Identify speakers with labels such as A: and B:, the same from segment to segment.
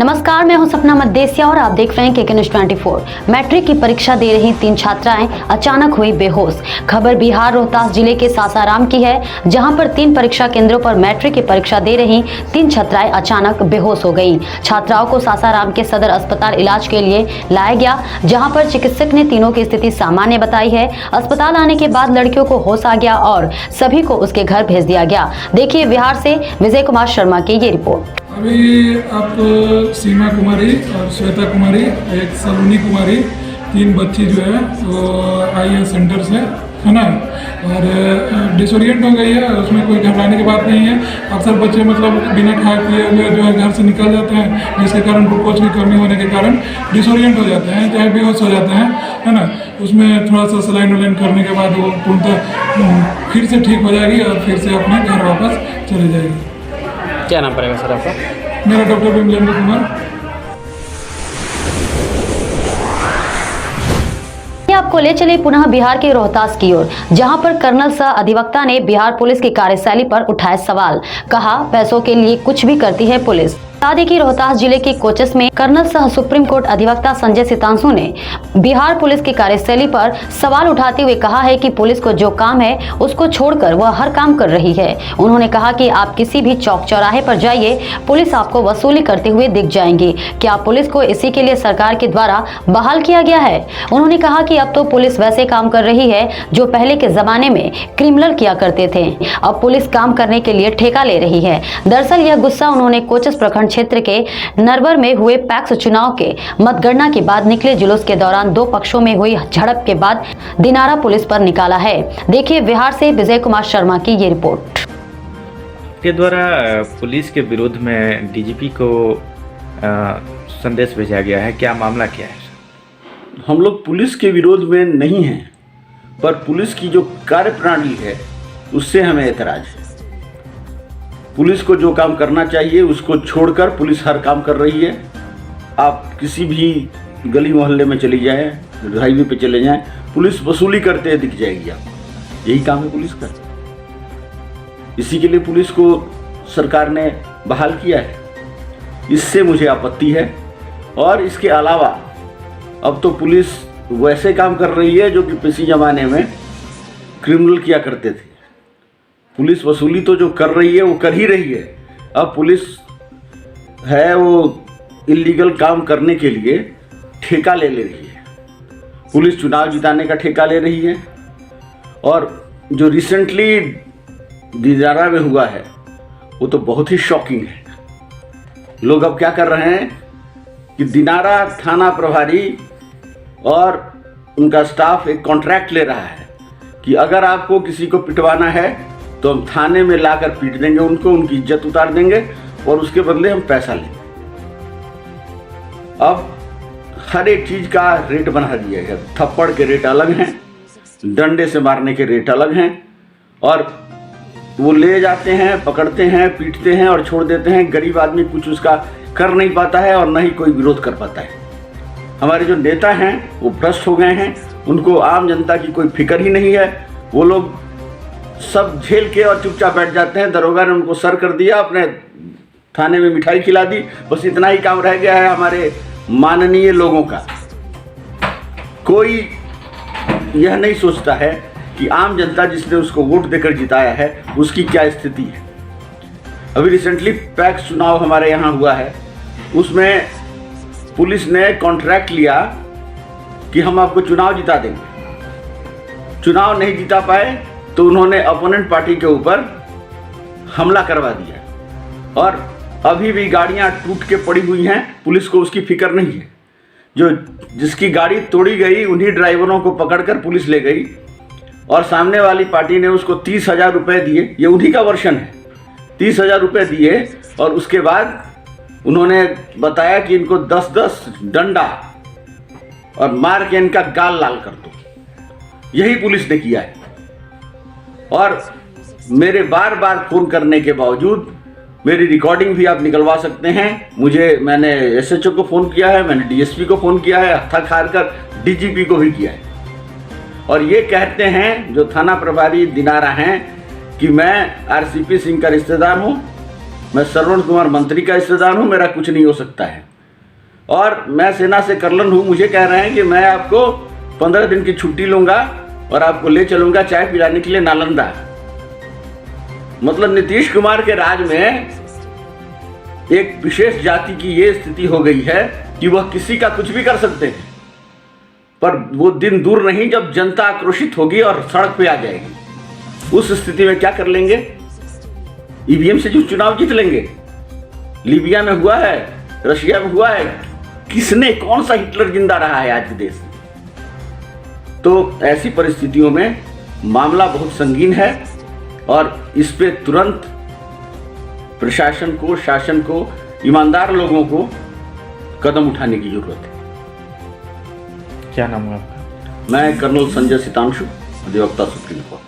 A: नमस्कार, मैं हूं सपना मदेसिया और आप देख रहे हैं के न्यूज़ 24। मैट्रिक की परीक्षा दे रही 3 छात्राएं अचानक हुई बेहोश। खबर बिहार रोहतास जिले के सासाराम की है, जहां पर 3 परीक्षा केंद्रों पर मैट्रिक की परीक्षा दे रही 3 छात्राएं अचानक बेहोश हो गईं। छात्राओं को सासाराम के सदर अस्पताल इलाज के लिए लाया गया, जहां पर चिकित्सक ने तीनों की स्थिति सामान्य बताई है। अस्पताल आने के बाद लड़कियों को होश आ गया और सभी को उसके घर भेज दिया गया। देखिए बिहार से विजय कुमार शर्मा की ये रिपोर्ट।
B: अभी आप सीमा कुमारी और श्वेता कुमारी, एक सलोनी कुमारी, 3 बच्ची जो है वो आई है सेंटर से, है ना, और डिसोरिएंट हो गई है। उसमें कोई घबराने की बात नहीं है। अक्सर बच्चे मतलब बिना खाए पिए हुए जो है घर से निकल जाते हैं, जिसके कारण ग्लूकोज की कमी होने के कारण डिसोरिएंट हो जाते हैं, चाहे बेहोश हो जाते हैं, है ना। उसमें थोड़ा सा सलाइन वलाइन करने के बाद वो पूर्णतः फिर से ठीक हो जाएगी और फिर से अपने घर वापस चली जाएगी।
C: क्या नाम पड़ेगा सर आपका?
B: मेरा डॉक्टर विमलेंद्र कुमार।
A: आपको ले चले पुनः बिहार के रोहतास की ओर, जहां पर कर्नल सह अधिवक्ता ने बिहार पुलिस की कार्यशैली पर उठाए सवाल। कहा, पैसों के लिए कुछ भी करती है पुलिस। बता दें कि रोहतास जिले के कोचस में कर्नल सह सुप्रीम कोर्ट अधिवक्ता संजय सितांशु ने बिहार पुलिस की कार्यशैली पर सवाल उठाते हुए कहा है कि पुलिस को जो काम है उसको छोड़कर वह हर काम कर रही है। उन्होंने कहा कि आप किसी भी चौक चौराहे पर जाइए, पुलिस आपको वसूली करते हुए दिख जाएंगी। क्या पुलिस को इसी के लिए सरकार के द्वारा बहाल किया गया है? उन्होंने कहा कि अब तो पुलिस वैसे काम कर रही है जो पहले के जमाने में क्रिमिनल किया करते थे। अब पुलिस काम करने के लिए ठेका ले रही है। दरअसल यह गुस्सा उन्होंने कोचस प्रखंड क्षेत्र के नरवर में हुए पैक्स चुनाव के मतगणना के बाद निकले जुलूस के दौरान 2 पक्षों में हुई झड़प के बाद दिनारा पुलिस पर निकाला है। देखिए बिहार से विजय कुमार शर्मा की ये रिपोर्ट।
C: के द्वारा पुलिस के विरोध में डीजीपी को संदेश भेजा गया है, क्या मामला क्या है?
D: हम लोग पुलिस के विरोध में नहीं हैं, पर पुलिस की जो कार्यप्रणाली है उससे हमें ऐतराज है। पुलिस को जो काम करना चाहिए उसको छोड़कर पुलिस हर काम कर रही है। आप किसी भी गली मोहल्ले में चली जाएं, हाईवे पे चले जाएं, पुलिस वसूली करते दिख जाएगी आपको। यही काम है पुलिस का। इसी के लिए पुलिस को सरकार ने बहाल किया है। इससे मुझे आपत्ति है। और इसके अलावा अब तो पुलिस वैसे काम कर रही है जो कि पिछले ज़माने में क्रिमिनल किया करते थे। पुलिस वसूली तो जो कर रही है वो कर ही रही है। अब पुलिस है वो इलीगल काम करने के लिए ठेका ले रही है। पुलिस चुनाव जिताने का ठेका ले रही है। और जो रिसेंटली दिनारा में हुआ है वो तो बहुत ही शॉकिंग है। लोग अब क्या कर रहे हैं कि दिनारा थाना प्रभारी और उनका स्टाफ एक कॉन्ट्रैक्ट ले रहा है कि अगर आपको किसी को पिटवाना है तो हम थाने में लाकर पीट देंगे उनको, उनकी इज्जत उतार देंगे और उसके बदले हम पैसा लेंगे। अब हर एक चीज़ का रेट बना दिया है। थप्पड़ के रेट अलग हैं, डंडे से मारने के रेट अलग हैं, और वो ले जाते हैं, पकड़ते हैं, पीटते हैं और छोड़ देते हैं। गरीब आदमी कुछ उसका कर नहीं पाता है और न ही कोई विरोध कर पाता है। हमारे जो नेता हैं वो भ्रष्ट हो गए हैं, उनको आम जनता की कोई फिक्र ही नहीं है। वो लोग सब झेल के और चुपचाप बैठ जाते हैं। दरोगा ने उनको सर कर दिया, अपने थाने में मिठाई खिला दी, बस इतना ही काम रह गया है हमारे माननीय लोगों का। कोई यह नहीं सोचता है कि आम जनता जिसने उसको वोट देकर जिताया है उसकी क्या स्थिति है। अभी रिसेंटली पैक्स चुनाव हमारे यहाँ हुआ है, उसमें पुलिस ने कॉन्ट्रैक्ट लिया कि हम आपको चुनाव जिता देंगे। चुनाव नहीं जिता पाए तो उन्होंने अपोनेंट पार्टी के ऊपर हमला करवा दिया और अभी भी गाड़ियां टूट के पड़ी हुई हैं। पुलिस को उसकी फिक्र नहीं है। जो जिसकी गाड़ी तोड़ी गई उन्हीं ड्राइवरों को पकड़कर पुलिस ले गई और सामने वाली पार्टी ने उसको 30,000 रुपये दिए। ये उन्हीं का वर्षन है। 30,000 रुपये दिए और उसके बाद उन्होंने बताया कि इनको 10-10 डंडा और मार के इनका गाल लाल कर दो। यही पुलिस ने किया है। और मेरे बार बार फ़ोन करने के बावजूद, मेरी रिकॉर्डिंग भी आप निकलवा सकते हैं। मैंने एसएचओ को फ़ोन किया है, मैंने डीएसपी को फ़ोन किया है, थक हार कर डीजीपी को भी किया है। और ये कहते हैं जो थाना प्रभारी दिनारा हैं कि मैं आरसीपी सिंह का रिश्तेदार हूँ, मैं श्रवण कुमार मंत्री का रिश्तेदार हूँ, मेरा कुछ नहीं हो सकता है। और मैं सेना से कर्नल हूँ, मुझे कह रहे हैं कि मैं आपको 15 दिन की छुट्टी लूँगा और आपको ले चलूँगा चाय पिलाने के लिए नालंदा। मतलब नीतीश कुमार के राज में एक विशेष जाति की ये स्थिति हो गई है कि वह किसी का कुछ भी कर सकते हैं, पर वो दिन दूर नहीं जब जनता आक्रोशित होगी और सड़क पे आ जाएगी। उस स्थिति में क्या कर लेंगे? ईवीएम से जो चुनाव जीत लेंगे। लीबिया में हुआ है, रशिया में हुआ है, किसने, कौन सा हिटलर जिंदा रहा है आज के देश में? तो ऐसी परिस्थितियों में मामला बहुत संगीन है और इस पे तुरंत प्रशासन को, शासन को, ईमानदार लोगों को कदम उठाने की जरूरत है।
C: क्या नाम है आपका?
D: मैं कर्नल संजय सितांशु, अधिवक्ता सुप्रीम कोर्ट।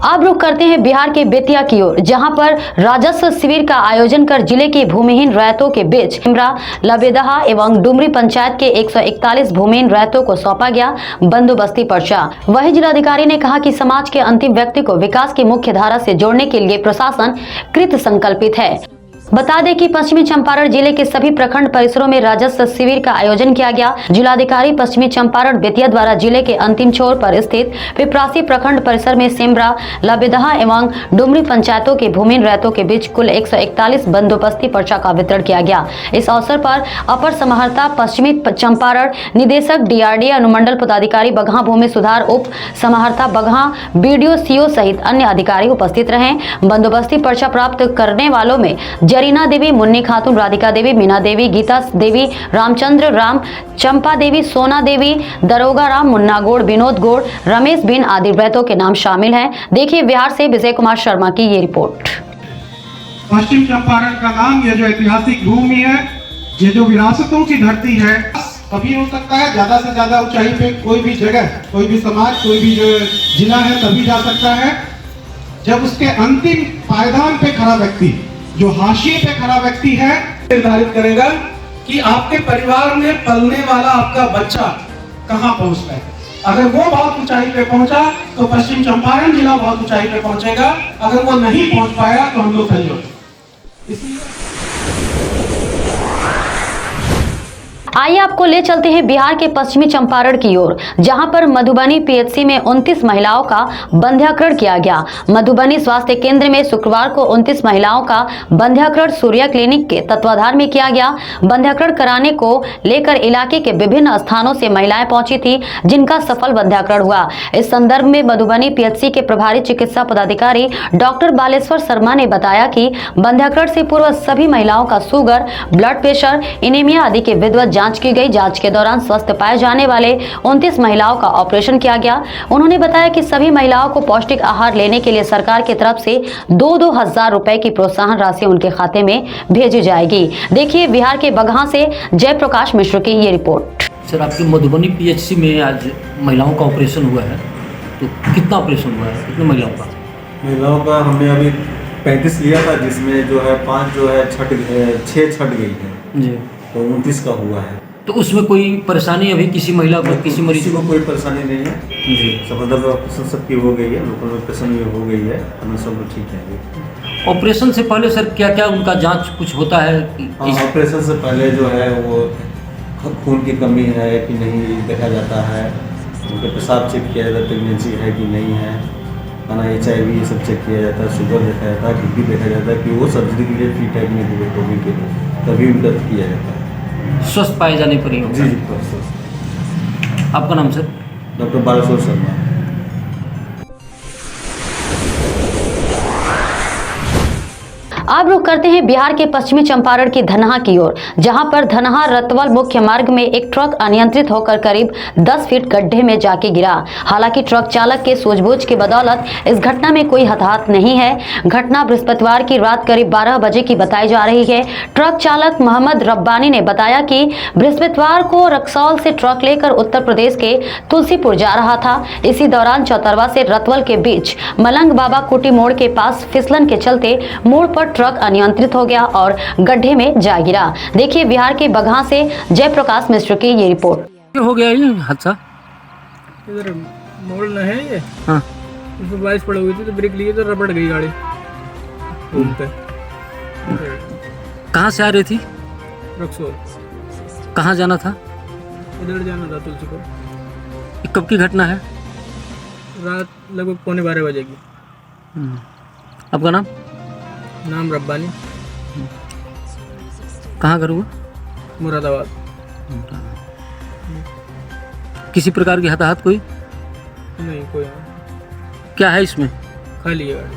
A: अब रुख करते हैं बिहार के बेतिया की ओर, जहां पर राजस्व शिविर का आयोजन कर जिले के भूमिहीन रैयतों के बीच इमरा, लबेदहा एवं डुमरी पंचायत के 141 भूमिहीन रैयतों को सौंपा गया बंदोबस्ती पर्चा। वहीं जिलाधिकारी ने कहा कि समाज के अंतिम व्यक्ति को विकास की मुख्य धारा से जोड़ने के लिए प्रशासन कृत संकल्पित है। बता दें कि पश्चिमी चंपारण जिले के सभी प्रखंड परिसरों में राजस्व शिविर का आयोजन किया गया। जिलाधिकारी पश्चिमी चंपारण बेतिया द्वारा जिले के अंतिम छोर पर स्थित पिपरासी प्रखंड परिसर में सिमरा, लबेदहा एवं डुमरी पंचायतों के भूमिहीन रैयतों के बीच कुल 141 बंदोबस्ती पर्चा का वितरण किया गया। इस अवसर पर अपर समाहर्ता पश्चिमी चंपारण, निदेशक डीआरडी, अनुमंडल पदाधिकारी बगहा, भूमि सुधार उप समाहर्ता बगहा, बीडीओ, सीओ सहित अन्य अधिकारी उपस्थित रहे। बंदोबस्ती पर्चा प्राप्त करने वालों में जरीना देवी, मुन्नी खातून, राधिका देवी, मीना देवी, गीता देवी, रामचंद्र राम, चंपा देवी, सोना देवी, दरोगा राम, मुन्ना गौड़, विनोद गौड़, रमेश बिन आदि रैयतों के नाम शामिल हैं। देखिए बिहार से विजय कुमार शर्मा की ये रिपोर्ट।
E: पश्चिम चंपारण का नाम, ये जो ऐतिहासिक भूमि है, ये जो विरासतों की धरती है, तभी हो सकता है। ज्यादा से ज्यादा ऊंचाई पे कोई भी जगह, कोई भी समाज, कोई भी जो जिला है तभी जा सकता है जब उसके अंतिम पायदान पे खड़ा व्यक्ति, जो हाशिए पे खड़ा व्यक्ति है, निर्धारित करेगा कि आपके परिवार में पलने वाला आपका बच्चा कहां पहुंचता है। अगर वो बहुत ऊंचाई पे पहुंचा तो पश्चिम चंपारण जिला बहुत ऊंचाई पे पहुंचेगा। अगर वो नहीं पहुंच पाया तो हम लोग फेल होंगे। इसलिए
A: आइए आपको ले चलते हैं बिहार के पश्चिमी चंपारण की ओर, जहां पर मधुबनी पीएचसी में 29 महिलाओं का बंध्याकरण किया गया। मधुबनी स्वास्थ्य केंद्र में शुक्रवार को 29 महिलाओं का बंध्याकरण सूर्या क्लिनिक के तत्वाधान में किया गया। बंध्याकरण कराने को लेकर इलाके के विभिन्न स्थानों से महिलाएं पहुंची थी, जिनका सफल बंध्याकरण हुआ। इस संदर्भ में मधुबनी पीएचसी के प्रभारी चिकित्सा पदाधिकारी डॉक्टर बालेश्वर शर्मा ने बताया कि बंध्याकरण से पूर्व सभी महिलाओं का शुगर, ब्लड प्रेशर, एनीमिया आदि के विधिवत जांच की गई। जांच के दौरान स्वस्थ पाए जाने वाले 29 महिलाओं का ऑपरेशन किया गया। उन्होंने बताया कि सभी महिलाओं को पौष्टिक आहार लेने के लिए सरकार की तरफ से 2-2 हजार रुपए की प्रोत्साहन राशि उनके खाते में भेजी जाएगी। देखिए बिहार के बगहा से जयप्रकाश मिश्र की ये रिपोर्ट।
F: सर, आपके मधुबनी पीएचसी में आज महिलाओं का ऑपरेशन हुआ है, तो कितना ऑपरेशन हुआ है, कितने महिलाओं का?
G: हमने अभी 35 लिया था, जिसमें जो है 5 जो है 6 छट गई है
F: जी,
G: तो 29 का हुआ है।
F: तो उसमें कोई परेशानी अभी किसी महिला को, किसी मरीज
G: को कोई परेशानी नहीं है जी। सफलता ऑपरेशन सबकी हो गई है, लोकल ऑपरेशन भी हो गई है, हम सब लोग ठीक है।
F: ऑपरेशन से पहले सर क्या क्या उनका जांच कुछ होता है?
G: ऑपरेशन से पहले जो है वो खून की कमी है कि नहीं देखा जाता है, उनका पेशाब चेक किया जाता है, प्रेगनेंसी है कि नहीं है, HIV ये सब चेक किया जाता है, शुगर देखा जाता है, BP देखा जाता है कि वो सर्जरी के लिए फिट है कि नहीं, कोविड के लिए तभी उनका किया जाता है।
F: स्वस्थ पाए जाने पर ही होगा?
G: जी स्वस्थ।
F: आपका नाम सर?
G: डॉक्टर बालेश्वर शर्मा।
A: अब रुख करते हैं बिहार के पश्चिमी चंपारण की धनहा की ओर, जहां पर धनहा रतवल मुख्य मार्ग में एक ट्रक अनियंत्रित होकर करीब 10 फीट गड्ढे में जाके गिरा। हालांकि ट्रक चालक के सूझबूझ की बदौलत इस घटना में कोई हताहत नहीं है। घटना बृहस्पतिवार की रात करीब 12 बजे की बताई जा रही है। ट्रक चालक मोहम्मद रब्बानी ने बताया कि बृहस्पतिवार को रक्सौल से ट्रक लेकर उत्तर प्रदेश के तुलसीपुर जा रहा था। इसी दौरान चौतरवा से रतवल के बीच मलंग बाबा कुटी मोड़ के पास फिसलन के चलते मोड़ पर ट्रक अनियंत्रित हो गया और गड्ढे में जा गिरा। देखिए बिहार के बगहा से जयप्रकाश मिश्र की ये रिपोर्ट।
F: हो गया ये हादसा?
H: इधर मोड़ न है ये,
F: हाँ,
H: उसमें बारिश पड़ी हुई थी तो ब्रेक लिए तो रबड़ गई गाड़ी।
F: कहाँ से आ रही थी?
H: रक्सौल।
F: कहाँ जाना था?
H: इधर जाना था तुलसीपुर।
F: ये कब की घटना है?
H: रात लगभग 12:15 बजे की।
F: आपका नाम?
H: नाम रब्बानी,
F: कहाँ घर हुआ?
H: मुरादाबाद।
F: किसी प्रकार की हताहत कोई?
H: नहीं कोई
F: क्या है इसमें?
H: खाली है गाड़ी।